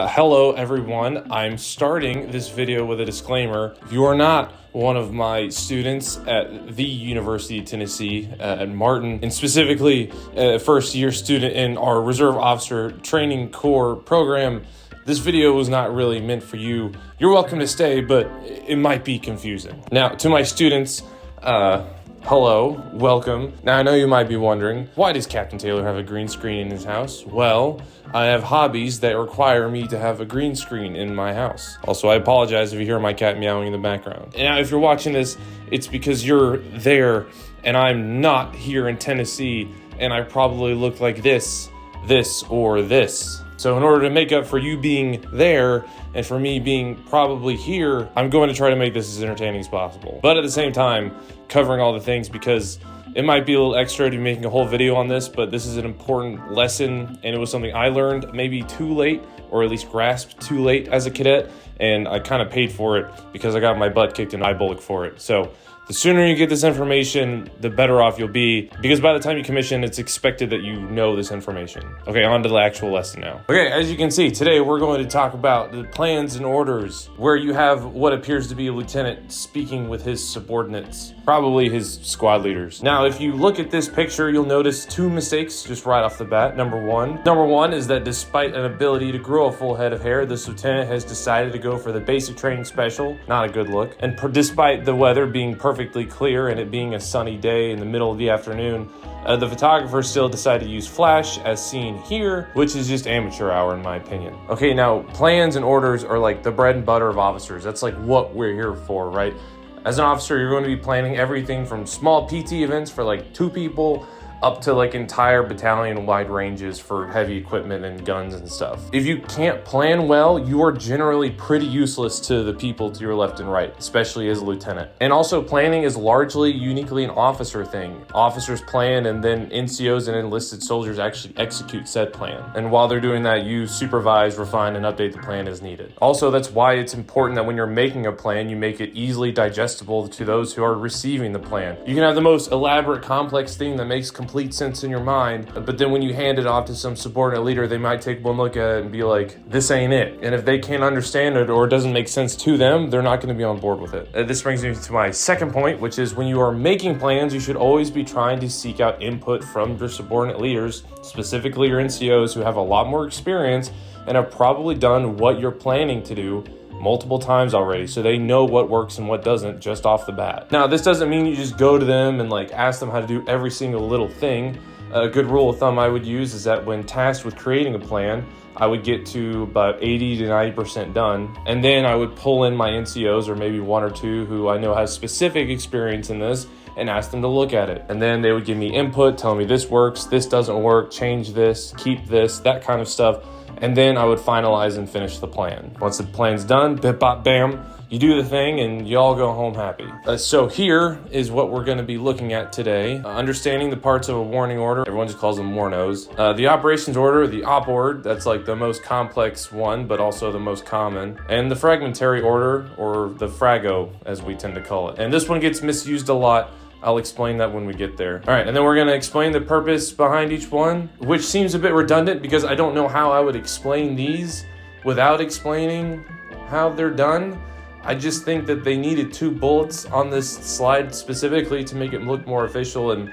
Hello everyone, I'm starting this video with a disclaimer. If you are not one of my students at the University of Tennessee at Martin, and specifically a first year student in our Reserve Officer Training Corps program, this video was not really meant for you. You're welcome to stay, but it might be confusing. Now, to my students, hello, welcome. Now, I know you might be wondering, why does Captain Taylor have a green screen in his house? Well, I have hobbies that require me to have a green screen in my house. Also, I apologize if you hear my cat meowing in the background. And now, if you're watching this, it's because you're there, and I'm not here in Tennessee, and I probably look like this, or this. So in order to make up for you being there and for me being probably here, I'm going to try to make this as entertaining as possible. But at the same time, covering all the things because it might be a little extra to be making a whole video on this, but this is an important lesson and it was something I learned maybe too late, or at least grasped too late as a cadet, and I kind of paid for it because I got my butt kicked in IBOLC for it. So the sooner you get this information, the better off you'll be, because by the time you commission, it's expected that you know this information. Okay, on to the actual lesson now. Okay, as you can see, today we're going to talk about the plans and orders, where you have what appears to be a lieutenant speaking with his subordinates, probably his squad leaders. Now, if you look at this picture, you'll notice two mistakes just right off the bat. Number one is that despite an ability to grow a full head of hair, this lieutenant has decided to go for the basic training special. Not a good look. And despite the weather being perfectly clear and it being a sunny day in the middle of the afternoon, the photographer still decided to use flash as seen here, which is just amateur hour in my opinion. Okay, now plans and orders are like the bread and butter of officers. That's like what we're here for, right? As an officer, you're going to be planning everything from small PT events for like 2 people up to like entire battalion wide ranges for heavy equipment and guns and stuff. If you can't plan well, you are generally pretty useless to the people to your left and right, especially as a lieutenant. And also, planning is largely uniquely an officer thing. Officers plan and then NCOs and enlisted soldiers actually execute said plan. And while they're doing that, you supervise, refine, and update the plan as needed. Also, that's why it's important that when you're making a plan, you make it easily digestible to those who are receiving the plan. You can have the most elaborate, complex thing that makes complete sense in your mind, but then when you hand it off to some subordinate leader, they might take one look at it and be like, this ain't it. And if they can't understand it or it doesn't make sense to them, they're not going to be on board with it. This brings me to my second point, which is when you are making plans, you should always be trying to seek out input from your subordinate leaders, specifically your NCOs who have a lot more experience and have probably done what you're planning to do multiple times already, so they know what works and what doesn't just off the bat. Now, this doesn't mean you just go to them and like ask them how to do every single little thing. A good rule of thumb I would use is that when tasked with creating a plan, I would get to about 80 to 90% done, and then I would pull in my NCOs or maybe 1 or 2 who I know has specific experience in this and ask them to look at it. And then they would give me input, telling me this works, this doesn't work, change this, keep this, that kind of stuff. And then I would finalize and finish the plan. Once the plan's done, bip bop bam, you do the thing and you all go home happy. So here is what we're going to be looking at today. Understanding the parts of a warning order. Everyone just calls them WARNOs. The operations order, the op ord, that's like the most complex one, but also the most common. And the fragmentary order, or the frago, as we tend to call it. And this one gets misused a lot. I'll explain that when we get there. All right, and then we're gonna explain the purpose behind each one, which seems a bit redundant because I don't know how I would explain these without explaining how they're done. I just think that they needed 2 bullets on this slide specifically to make it look more official, and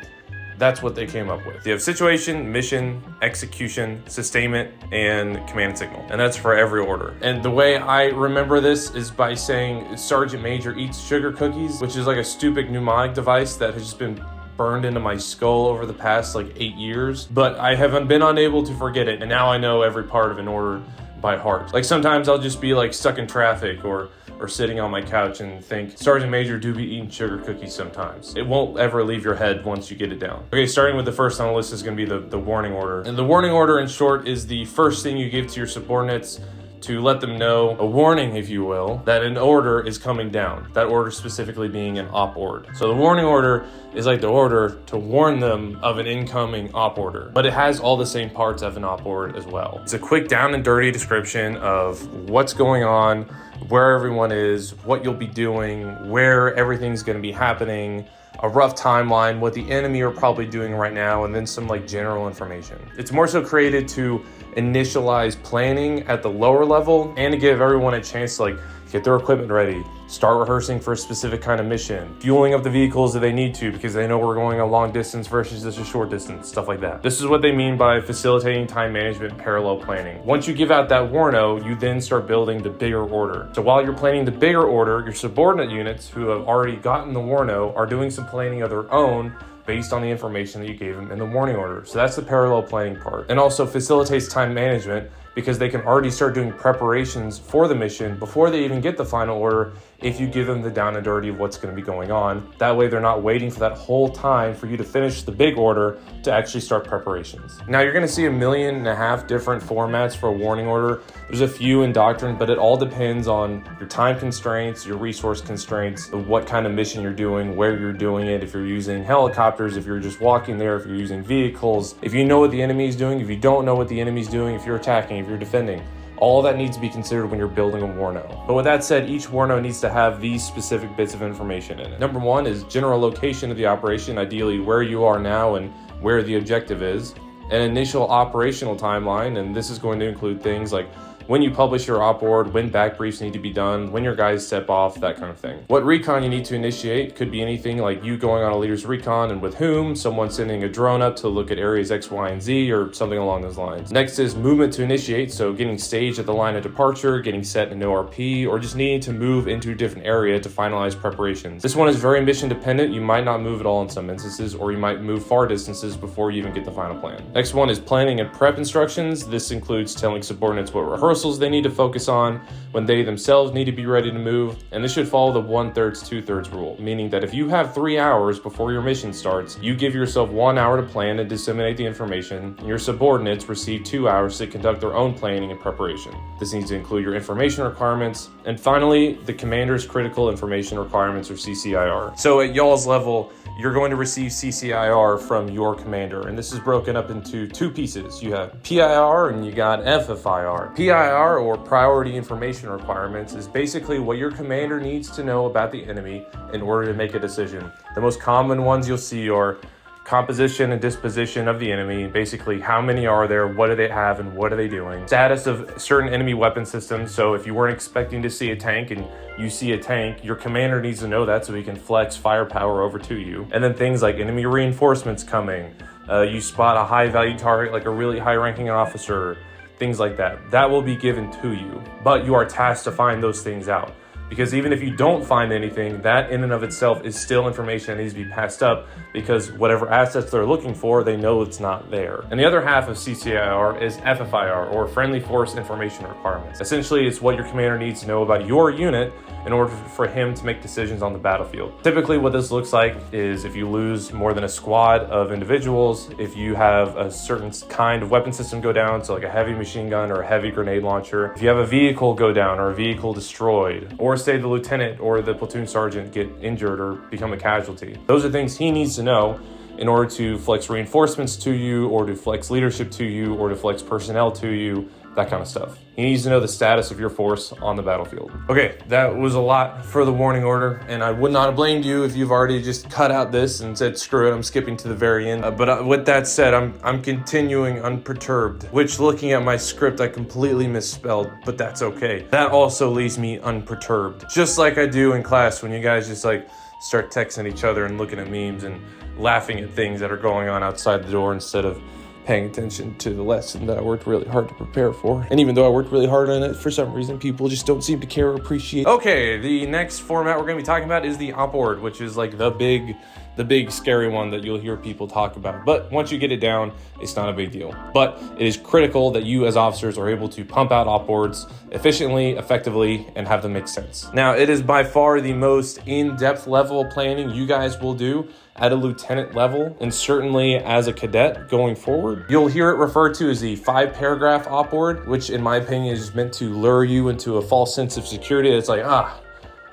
that's what they came up with. You have situation, mission, execution, sustainment, and command and signal. And that's for every order. And the way I remember this is by saying Sergeant Major eats sugar cookies, which is like a stupid mnemonic device that has just been burned into my skull over the past like 8 years. But I haven't been unable to forget it. And now I know every part of an order by heart. Like sometimes I'll just be like stuck in traffic or sitting on my couch and think, Sergeant Major do be eating sugar cookies sometimes. It won't ever leave your head once you get it down. Okay, starting with the first on the list is gonna be the warning order. And the warning order in short is the first thing you give to your subordinates to let them know, a warning if you will, that an order is coming down. That order specifically being an op ord. So the warning order is like the order to warn them of an incoming op order, but it has all the same parts of an op ord as well. It's a quick down and dirty description of what's going on, where everyone is, what you'll be doing, where everything's gonna be happening, a rough timeline, what the enemy are probably doing right now, and then some like general information. It's more so created to initialize planning at the lower level and to give everyone a chance to like get their equipment ready, start rehearsing for a specific kind of mission, fueling up the vehicles that they need to because they know we're going a long distance versus just a short distance, stuff like that. This is what they mean by facilitating time management and parallel planning. Once you give out that warno, you then start building the bigger order. So while you're planning the bigger order, your subordinate units who have already gotten the warno are doing some planning of their own based on the information that you gave them in the warning order. So that's the parallel planning part. And also facilitates time management because they can already start doing preparations for the mission before they even get the final order if you give them the down and dirty of what's going to be going on. That way they're not waiting for that whole time for you to finish the big order to actually start preparations. Now you're going to see 1.5 million different formats for a warning order. There's a few in Doctrine, but it all depends on your time constraints, your resource constraints, what kind of mission you're doing, where you're doing it, if you're using helicopters, if you're just walking there, if you're using vehicles, if you know what the enemy is doing, if you don't know what the enemy is doing, if you're attacking, if you're defending. All that needs to be considered when you're building a warno. But with that said, each warno needs to have these specific bits of information in it. Number one is general location of the operation, ideally where you are now and where the objective is. An initial operational timeline, and this is going to include things like when you publish your op board, when back briefs need to be done, when your guys step off, that kind of thing. What recon you need to initiate could be anything like you going on a leader's recon and with whom, someone sending a drone up to look at areas X, Y, and Z, or something along those lines. Next is movement to initiate, so getting staged at the line of departure, getting set in an ORP, or just needing to move into a different area to finalize preparations. This one is very mission dependent. You might not move at all in some instances, or you might move far distances before you even get the final plan. Next one is planning and prep instructions. This includes telling subordinates what rehearsals they need to focus on, when they themselves need to be ready to move, and this should follow the 1/3, 2/3 rule, meaning that if you have 3 hours before your mission starts, you give yourself 1 hour to plan and disseminate the information, and your subordinates receive 2 hours to conduct their own planning and preparation. This needs to include your information requirements, and finally, the commander's critical information requirements, or CCIR. So at y'all's level, you're going to receive CCIR from your commander, and this is broken up into two pieces. You have PIR and you got FFIR. PIR, or Priority Information Requirements, is basically what your commander needs to know about the enemy in order to make a decision. The most common ones you'll see are composition and disposition of the enemy, basically how many are there, what do they have, and what are they doing. Status of certain enemy weapon systems, so if you weren't expecting to see a tank and you see a tank, your commander needs to know that so he can flex firepower over to you. And then things like enemy reinforcements coming, you spot a high value target like a really high ranking officer, things like that. That will be given to you, but you are tasked to find those things out. Because even if you don't find anything, that in and of itself is still information that needs to be passed up, because whatever assets they're looking for, they know it's not there. And the other half of CCIR is FFIR, or Friendly Force Information Requirements. Essentially, it's what your commander needs to know about your unit in order for him to make decisions on the battlefield. Typically, what this looks like is if you lose more than a squad of individuals, if you have a certain kind of weapon system go down, so like a heavy machine gun or a heavy grenade launcher, if you have a vehicle go down or a vehicle destroyed, or say the lieutenant or the platoon sergeant get injured or become a casualty. Those are things he needs to know in order to flex reinforcements to you, or to flex leadership to you, or to flex personnel to you, that kind of stuff. He needs to know the status of your force on the battlefield. Okay, that was a lot for the warning order, and I would not have blamed you if you've already just cut out this and said, screw it, I'm skipping to the very end. But with that said, I'm continuing unperturbed, which looking at my script, I completely misspelled, but that's okay. That also leaves me unperturbed. Just like I do in class when you guys just like start texting each other and looking at memes and laughing at things that are going on outside the door instead of paying attention to the lesson that I worked really hard to prepare for. And even though I worked really hard on it, for some reason, people just don't seem to care or appreciate. Okay, the next format we're gonna be talking about is the op board, which is like the big scary one that you'll hear people talk about. But once you get it down, it's not a big deal. But it is critical that you as officers are able to pump out op boards efficiently, effectively, and have them make sense. Now, it is by far the most in-depth level planning you guys will do at a lieutenant level, and certainly as a cadet going forward. You'll hear it referred to as the 5-paragraph op board, which in my opinion is meant to lure you into a false sense of security. It's like,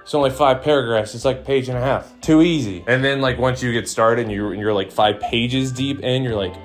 it's only 5 paragraphs. It's like a page and a half. Too easy. And then like once you get started and you're like 5 pages deep in, you're like,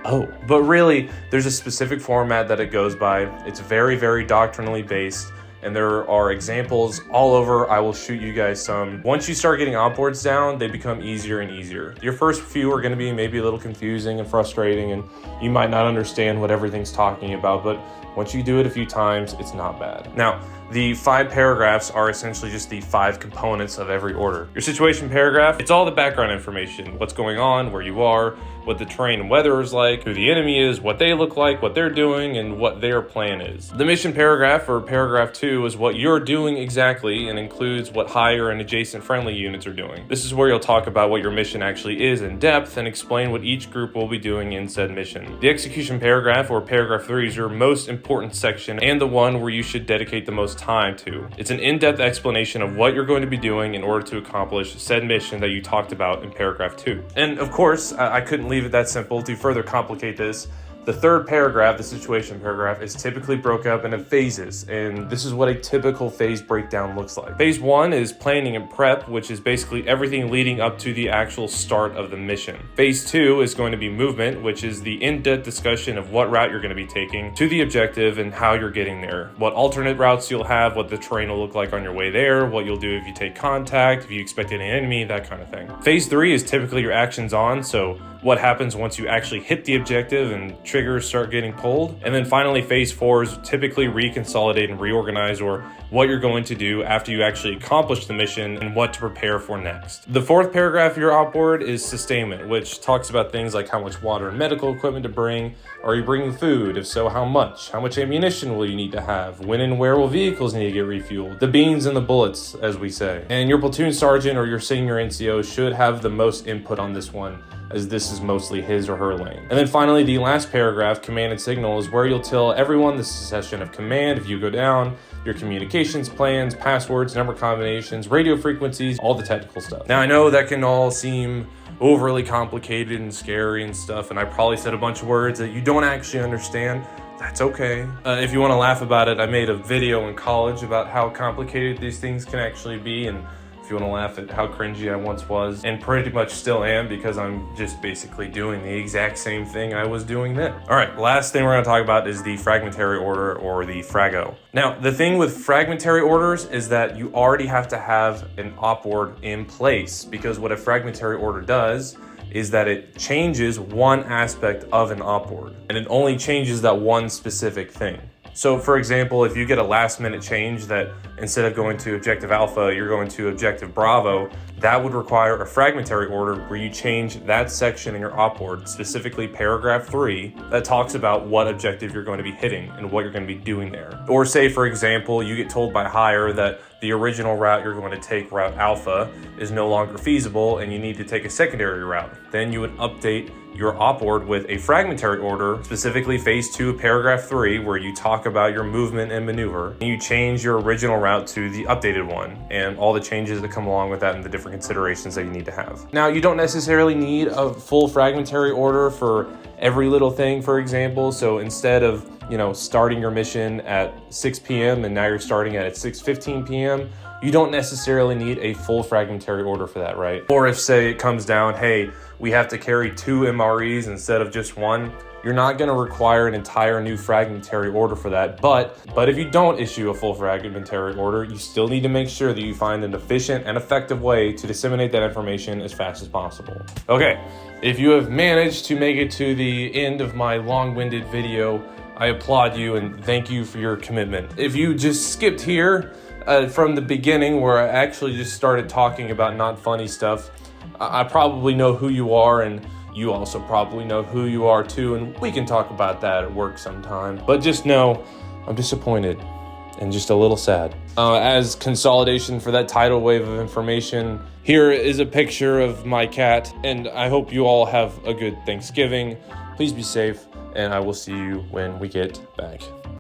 oh. But really, there's a specific format that it goes by. It's very, very doctrinally based. and there are examples all over. I will shoot you guys some. Once you start getting op boards down, they become easier and easier. Your first few are going to be maybe a little confusing and frustrating, and you might not understand what everything's talking about, but once you do it a few times, it's not bad. Now, the 5 paragraphs are essentially just the 5 components of every order. Your situation paragraph, it's all the background information, what's going on, where you are, what the terrain and weather is like, who the enemy is, what they look like, what they're doing, and what their plan is. The mission paragraph, or paragraph 2, is what you're doing exactly and includes what higher and adjacent friendly units are doing. This is where you'll talk about what your mission actually is in depth and explain what each group will be doing in said mission. The execution paragraph, or paragraph 3, is your most important section and the one where you should dedicate the most time to. It's an in-depth explanation of what you're going to be doing in order to accomplish said mission that you talked about in paragraph 2. And of course, I couldn't leave it that simple. To further complicate this, the third paragraph, the situation paragraph, is typically broken up into phases, and this is what a typical phase breakdown looks like. Phase 1 is planning and prep, which is basically everything leading up to the actual start of the mission. Phase 2 is going to be movement, which is the in-depth discussion of what route you're going to be taking to the objective and how you're getting there, what alternate routes you'll have, what the terrain will look like on your way there, what you'll do if you take contact, if you expect an enemy, that kind of thing. Phase 3 is typically your actions on, so what happens once you actually hit the objective and triggers start getting pulled. And then finally, phase 4 is typically reconsolidate and reorganize, or what you're going to do after you actually accomplish the mission and what to prepare for next. The fourth paragraph of your op board is sustainment, which talks about things like how much water and medical equipment to bring. Are you bringing food? If so, how much? How much ammunition will you need to have? When and where will vehicles need to get refueled? The beans and the bullets, as we say. And your platoon sergeant or your senior NCO should have the most input on this one, as this is mostly his or her lane. And then finally, the last paragraph, command and signal, is where you'll tell everyone the succession of command if you go down, your communications plans, passwords, number combinations, radio frequencies, all the technical stuff. Now, I know that can all seem overly complicated and scary and stuff, and I probably said a bunch of words that you don't actually understand. That's okay. If you want to laugh about it, I made a video in college about how complicated these things can actually be, and if you want to laugh at how cringy I once was, and pretty much still am, because I'm just basically doing the exact same thing I was doing then. All right, last thing we're going to talk about is the fragmentary order, or the frago. Now, the thing with fragmentary orders is that you already have to have an op board in place, because what a fragmentary order does is that it changes one aspect of an op board, and it only changes that one specific thing. So for example, if you get a last minute change that instead of going to objective alpha, you're going to objective bravo, that would require a fragmentary order where you change that section in your op board, specifically paragraph 3, that talks about what objective you're going to be hitting and what you're going to be doing there. Or say, for example, you get told by higher that the original route you're going to take, route alpha, is no longer feasible and you need to take a secondary route. Then you would update your op board with a fragmentary order, specifically phase 2, paragraph 3, where you talk about your movement and maneuver, and you change your original route to the updated one and all the changes that come along with that and the different considerations that you need to have. Now, you don't necessarily need a full fragmentary order for every little thing, for example. So instead of starting your mission at 6 p.m. and now you're starting at 6:15 p.m., you don't necessarily need a full fragmentary order for that, right? Or if, say, it comes down, hey, we have to carry 2 MREs instead of just 1, you're not going to require an entire new fragmentary order for that. But if you don't issue a full fragmentary order, you still need to make sure that you find an efficient and effective way to disseminate that information as fast as possible. Okay, if you have managed to make it to the end of my long-winded video, I applaud you and thank you for your commitment. If you just skipped here from the beginning, where I actually just started talking about not funny stuff, I probably know who you are, and you also probably know who you are too, and we can talk about that at work sometime. But just know, I'm disappointed and just a little sad. As consolidation for that tidal wave of information, here is a picture of my cat, and I hope you all have a good Thanksgiving. Please be safe, and I will see you when we get back.